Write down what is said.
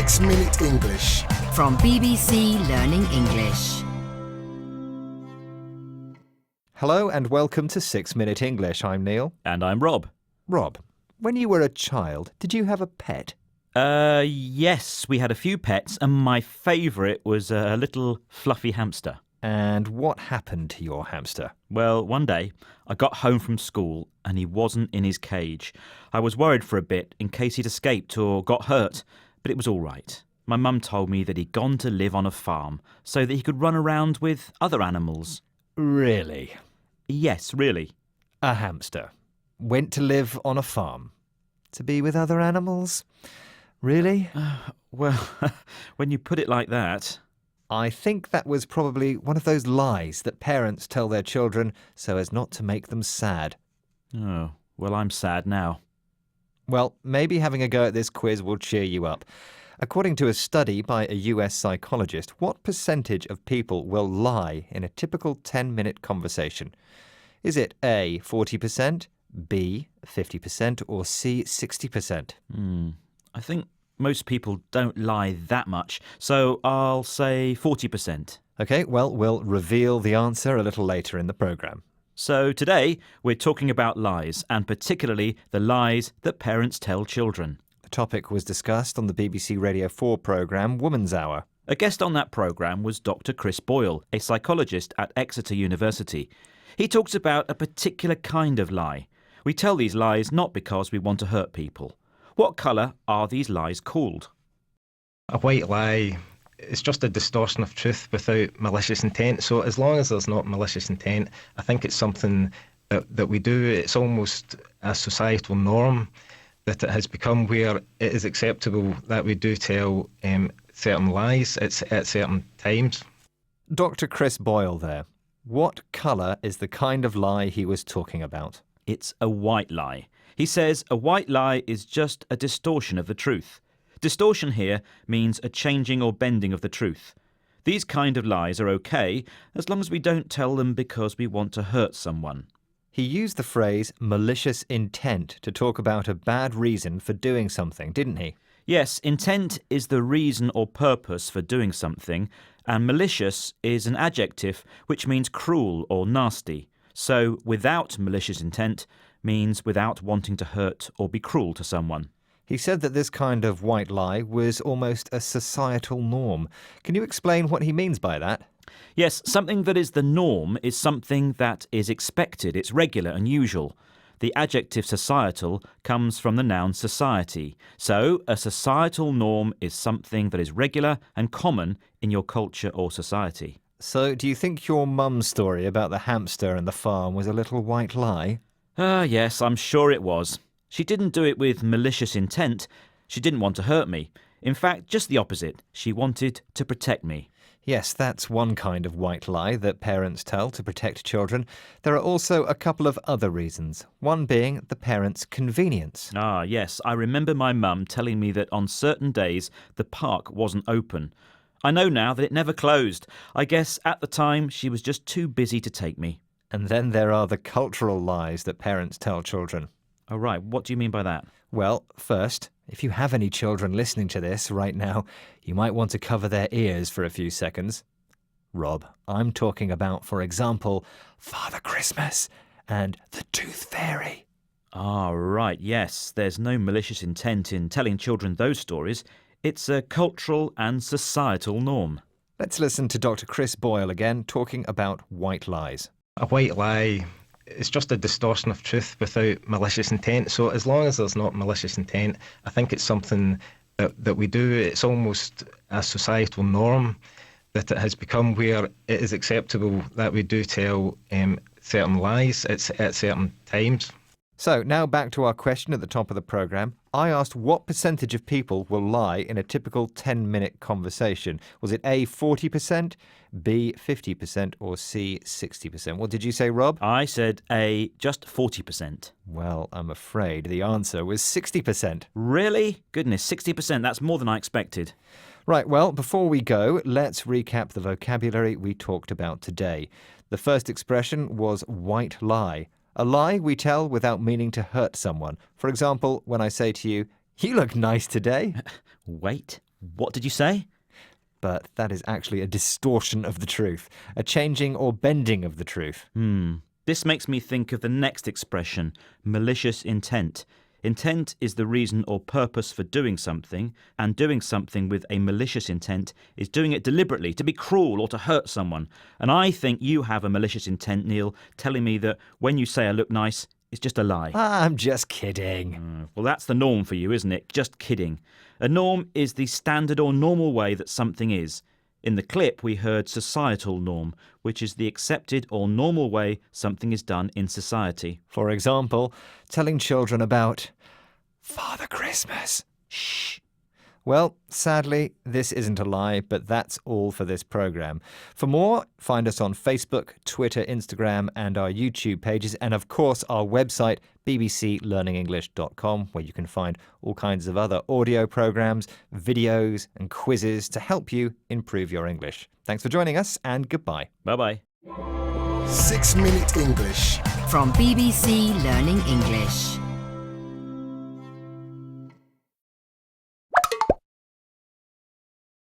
6-Minute English. From BBC Learning English. Hello and welcome to 6-Minute English. I'm Neil. And I'm Rob. Rob, when you were a child, did you have a pet? Yes, we had a few pets, and my favourite was a little fluffy hamster. And what happened to your hamster? Well, one day, I got home from school and he wasn't in his cage. I was worried for a bit in case he'd escaped or got hurt, but it was all right. My mum told me that he'd gone to live on a farm so that he could run around with other animals. Really? Yes, really. A hamster went to live on a farm to be with other animals? Really? Well, when you put it like that... I think that was probably one of those lies that parents tell their children so as not to make them sad. Oh, well, I'm sad now. Well, maybe having a go at this quiz will cheer you up. According to a study by a US psychologist, what percentage of people will lie in a typical 10-minute conversation? Is it A, 40%, B, 50%, or C, 60%? I think most people don't lie that much, so I'll say 40%. OK, well, we'll reveal the answer a little later in the programme. So today, we're talking about lies, and particularly the lies that parents tell children. The topic was discussed on the BBC Radio 4 programme Woman's Hour. A guest on that programme was Dr. Chris Boyle, a psychologist at Exeter University. He talks about a particular kind of lie. We tell these lies not because we want to hurt people. What colour are these lies called? A white lie is just a distortion of truth without malicious intent. So as long as there's not malicious intent, I think it's something that we do. It's almost a societal norm that it has become where it is acceptable that we do tell certain lies at certain times. Dr. Chris Boyle there. What colour is the kind of lie he was talking about? It's a white lie. He says a white lie is just a distortion of the truth. Distortion here means a changing or bending of the truth. These kind of lies are okay as long as we don't tell them because we want to hurt someone. He used the phrase malicious intent to talk about a bad reason for doing something, didn't he? Yes, intent is the reason or purpose for doing something, and malicious is an adjective which means cruel or nasty. So without malicious intent means without wanting to hurt or be cruel to someone. He said that this kind of white lie was almost a societal norm. Can you explain what he means by that? Yes, something that is the norm is something that is expected. It's regular and usual. The adjective societal comes from the noun society. So a societal norm is something that is regular and common in your culture or society. So do you think your mum's story about the hamster and the farm was a little white lie? Yes, I'm sure it was. She didn't do it with malicious intent. She didn't want to hurt me. In fact, just the opposite. She wanted to protect me. Yes, that's one kind of white lie that parents tell to protect children. There are also a couple of other reasons, one being the parents' convenience. Yes, I remember my mum telling me that on certain days the park wasn't open. I know now that it never closed. I guess at the time she was just too busy to take me. And then there are the cultural lies that parents tell children. Oh, right. What do you mean by that? Well, first, if you have any children listening to this right now, you might want to cover their ears for a few seconds. Rob, I'm talking about, for example, Father Christmas and the Tooth Fairy. Right. Yes, there's no malicious intent in telling children those stories. It's a cultural and societal norm. Let's listen to Dr. Chris Boyle again talking about white lies. A white lie is just a distortion of truth without malicious intent. So as long as there's not malicious intent, I think it's something that we do. It's almost a societal norm that it has become where it is acceptable that we do tell certain lies at certain times. So now back to our question at the top of the programme. I asked what percentage of people will lie in a typical 10-minute conversation. Was it A, 40%, B, 50%, or C, 60%? What did you say, Rob? I said A, just 40%. Well, I'm afraid the answer was 60%. Really? Goodness, 60%. That's more than I expected. Right, well, before we go, let's recap the vocabulary we talked about today. The first expression was white lie. A lie we tell without meaning to hurt someone. For example, when I say to you, "You look nice today." Wait, What did you say? But that is actually a distortion of the truth, a changing or bending of the truth. This makes me think of the next expression, malicious intent. Intent is the reason or purpose for doing something, and doing something with a malicious intent is doing it deliberately, to be cruel or to hurt someone. And I think you have a malicious intent, Neil, telling me that when you say I look nice, it's just a lie. I'm just kidding. Well, that's the norm for you, isn't it? Just kidding. A norm is the standard or normal way that something is. In the clip, we heard societal norm, which is the accepted or normal way something is done in society. For example, telling children about Father Christmas. Shh. Well, sadly, this isn't a lie, but that's all for this programme. For more, find us on Facebook, Twitter, Instagram and our YouTube pages, and of course our website bbclearningenglish.com, where you can find all kinds of other audio programmes, videos and quizzes to help you improve your English. Thanks for joining us and goodbye. Bye-bye. 6 Minute English. From BBC Learning English.